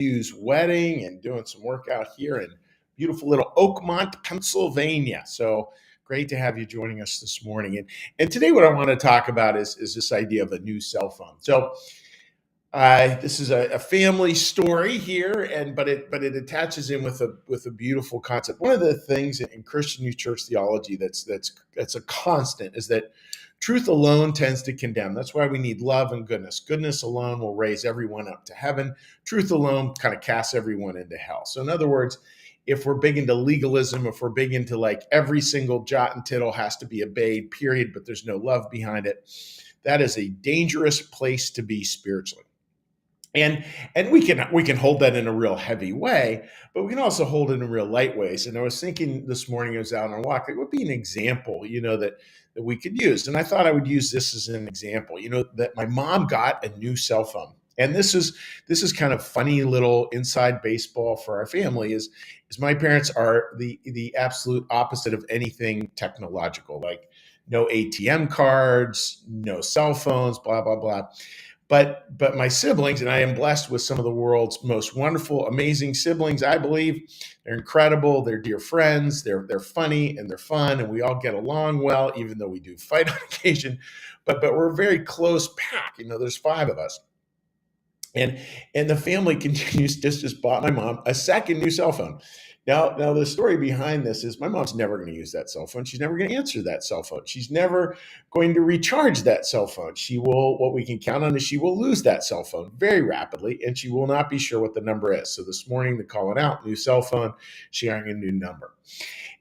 nephew's wedding and doing some work out here in beautiful little Oakmont, Pennsylvania. So great to have you joining us this morning. And today, what I want to talk about is this idea of a new cell phone. So this is a family story here, but it attaches in with a beautiful concept. One of the things in Christian New Church theology that's a constant is that truth alone tends to condemn. That's why we need love and goodness. Goodness alone will raise everyone up to heaven. Truth alone kind of casts everyone into hell. So in other words, if we're big into legalism, if we're big into like every single jot and tittle has to be obeyed, period, but there's no love behind it, that is a dangerous place to be spiritually. And we can hold that in a real heavy way, but we can also hold it in real light ways. And I was thinking this morning, I was out on a walk, it would be an example, that we could use. And I thought I would use this as an example, that my mom got a new cell phone. And this is kind of funny little inside baseball for our family is my parents are the absolute opposite of anything technological, like no ATM cards, no cell phones, blah, blah, blah. But my siblings, and I am blessed with some of the world's most wonderful, amazing siblings, I believe. They're incredible. They're dear friends. They're funny and they're fun, and we all get along well, even though we do fight on occasion. But we're a very close pack. There's 5 of us. And the family continues, just bought my mom a second new cell phone. Now the story behind this is my mom's never going to use that cell phone. She's never going to answer that cell phone. She's never going to recharge that cell phone. What we can count on is she will lose that cell phone very rapidly, and she will not be sure what the number is. So this morning, they're calling out, new cell phone, sharing a new number.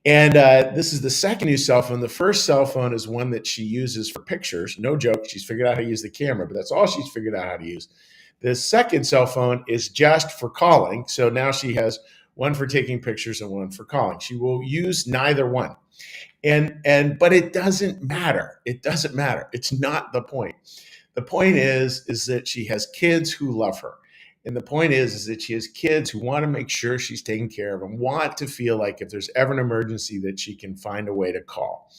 And this is the second new cell phone. The first cell phone is one that she uses for pictures. No joke. She's figured out how to use the camera, but that's all she's figured out how to use. The second cell phone is just for calling. So now she has one for taking pictures and one for calling. She will use neither one. But it doesn't matter. It doesn't matter. It's not the point. The point is that she has kids who love her. And the point is that she has kids who want to make sure she's taken care of and want to feel like if there's ever an emergency that she can find a way to call.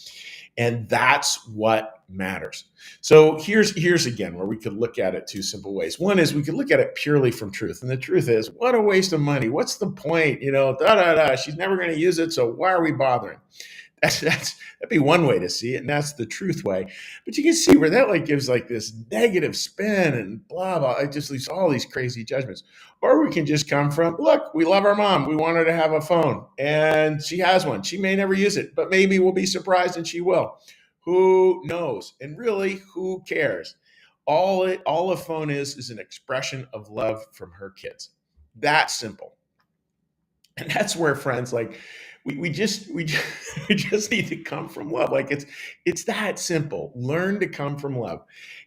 And that's what matters. So here's again where we could look at it 2 simple ways. One is we could look at it purely from truth. And the truth is, what a waste of money. What's the point? She's never going to use it. So why are we bothering? That'd be one way to see it. And that's the truth way. But you can see where that gives this negative spin and blah, blah. It just leaves all these crazy judgments. Or we can just come from, look, we love our mom. We want her to have a phone and she has one. She may never use it, but maybe we'll be surprised and she will. Who knows? And really, who cares? All a phone is an expression of love from her kids. That simple. And that's where, friends, we just need to come from love. It's that simple. Learn to come from love.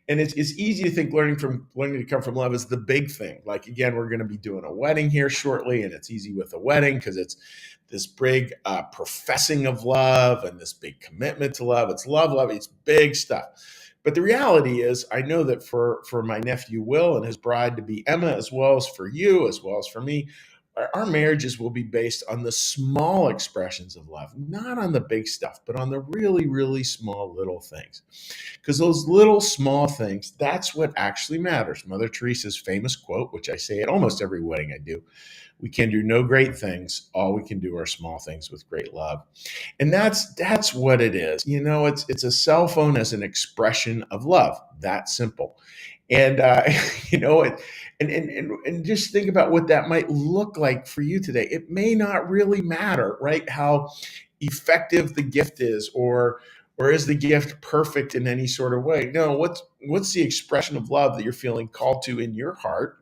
And it's easy to think learning to come from love is the big thing. Again, we're going to be doing a wedding here shortly, and it's easy with a wedding because it's this big professing of love and this big commitment to love. It's love. It's big stuff. But the reality is, I know that for my nephew Will and his bride to be Emma, as well as for you, as well as for me, our marriages will be based on the small expressions of love, not on the big stuff, but on the really, really small little things. Because those little small things, that's what actually matters. Mother Teresa's famous quote, which I say at almost every wedding I do, we can do no great things. All we can do are small things with great love. And that's what it is. It's a cell phone as an expression of love. That simple. And, and just think about what that might look like for you today. It may not really matter, right? How effective the gift is, or is the gift perfect in any sort of way? No, what's the expression of love that you're feeling called to in your heart?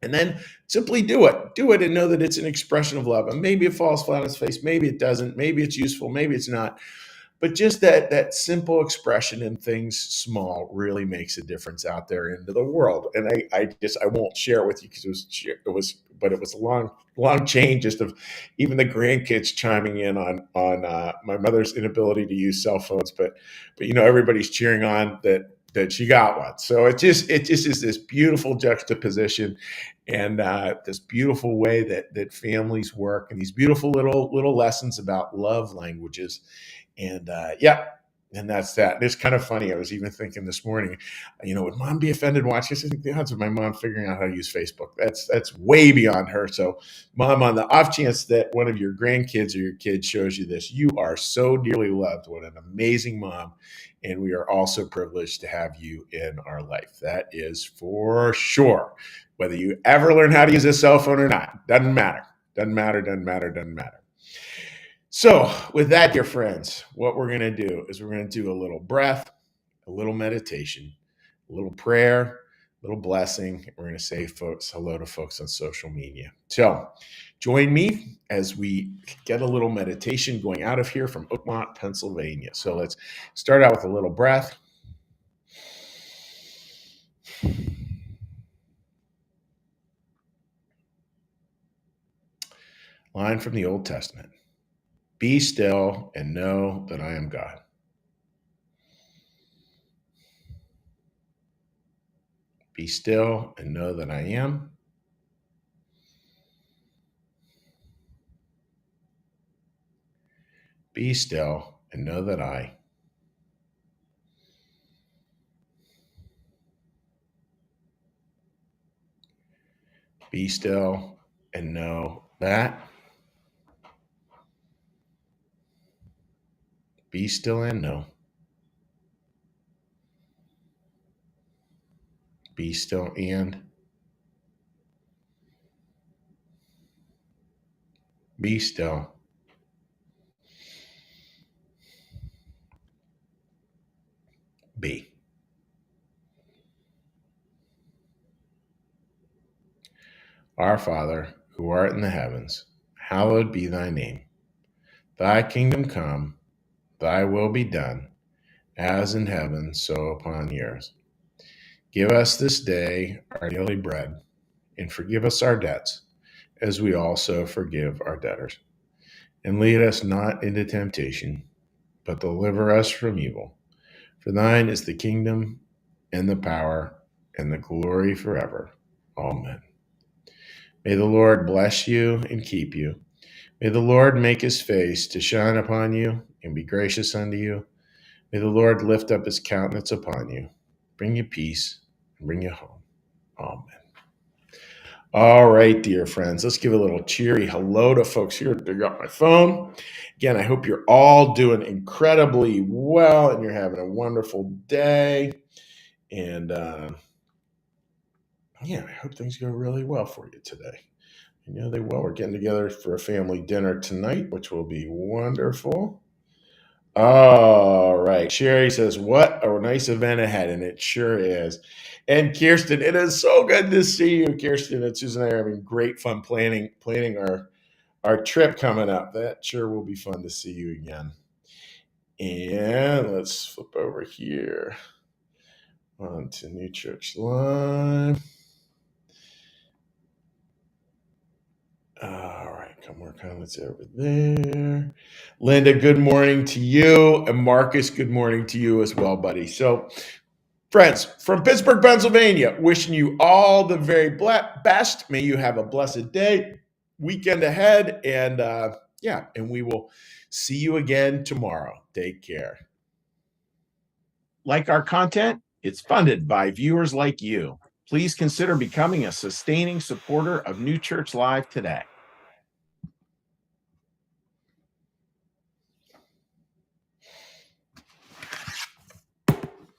And then simply do it and know that it's an expression of love. And maybe it falls flat on its face. Maybe it doesn't. Maybe it's useful. Maybe it's not. But just that simple expression in things small really makes a difference out there into the world. And I won't share it with you because it was a long chain just of even the grandkids chiming in on my mother's inability to use cell phones. But everybody's cheering on that she got one. So it just is this beautiful juxtaposition and this beautiful way that families work and these beautiful little lessons about love languages. And And that's that. It's kind of funny. I was even thinking this morning, would mom be offended watching this? I think the odds of my mom figuring out how to use Facebook, that's way beyond her. So, mom, on the off chance that one of your grandkids or your kid shows you this, you are so dearly loved. What an amazing mom. And we are also privileged to have you in our life. That is for sure. Whether you ever learn how to use a cell phone or not, doesn't matter. Doesn't matter, doesn't matter, doesn't matter. So, with that, dear friends, what we're going to do is we're going to do a little breath, a little meditation, a little prayer, a little blessing. We're going to say hello to folks on social media. So, join me as we get a little meditation going out of here from Oakmont, Pennsylvania. So, let's start out with a little breath. Line from the Old Testament. Be still and know that I am God. Be still and know that I am. Be still and know that I. Be still and know that. Be still and know. Be still and. Be still. Be. Our Father, who art in the heavens, hallowed be thy name. Thy kingdom come, thy will be done, as in heaven, so upon the earth. Give us this day our daily bread, and forgive us our debts, as we also forgive our debtors. And lead us not into temptation, but deliver us from evil. For thine is the kingdom, and the power, and the glory forever. Amen. May the Lord bless you and keep you. May the Lord make his face to shine upon you and be gracious unto you. May the Lord lift up his countenance upon you, bring you peace, and bring you home. Amen. All right, dear friends, let's give a little cheery hello to folks here. Dig up my phone. Again, I hope you're all doing incredibly well and you're having a wonderful day. And I hope things go really well for you today. I know they will. We're getting together for a family dinner tonight, which will be wonderful. All right. Sherry says, what a nice event ahead. And it sure is. And Kirsten, it is so good to see you. Kirsten and Susan and I are having great fun planning our trip coming up. That sure will be fun to see you again. And let's flip over here on to New Church Live. All right, a couple more comments over there. Linda, good morning to you. And Marcus, good morning to you as well, buddy. So, friends, from Pittsburgh, Pennsylvania, wishing you all the very best. May you have a blessed day, weekend ahead, and and we will see you again tomorrow. Take care. Like our content? It's funded by viewers like you. Please consider becoming a sustaining supporter of New Church Live today.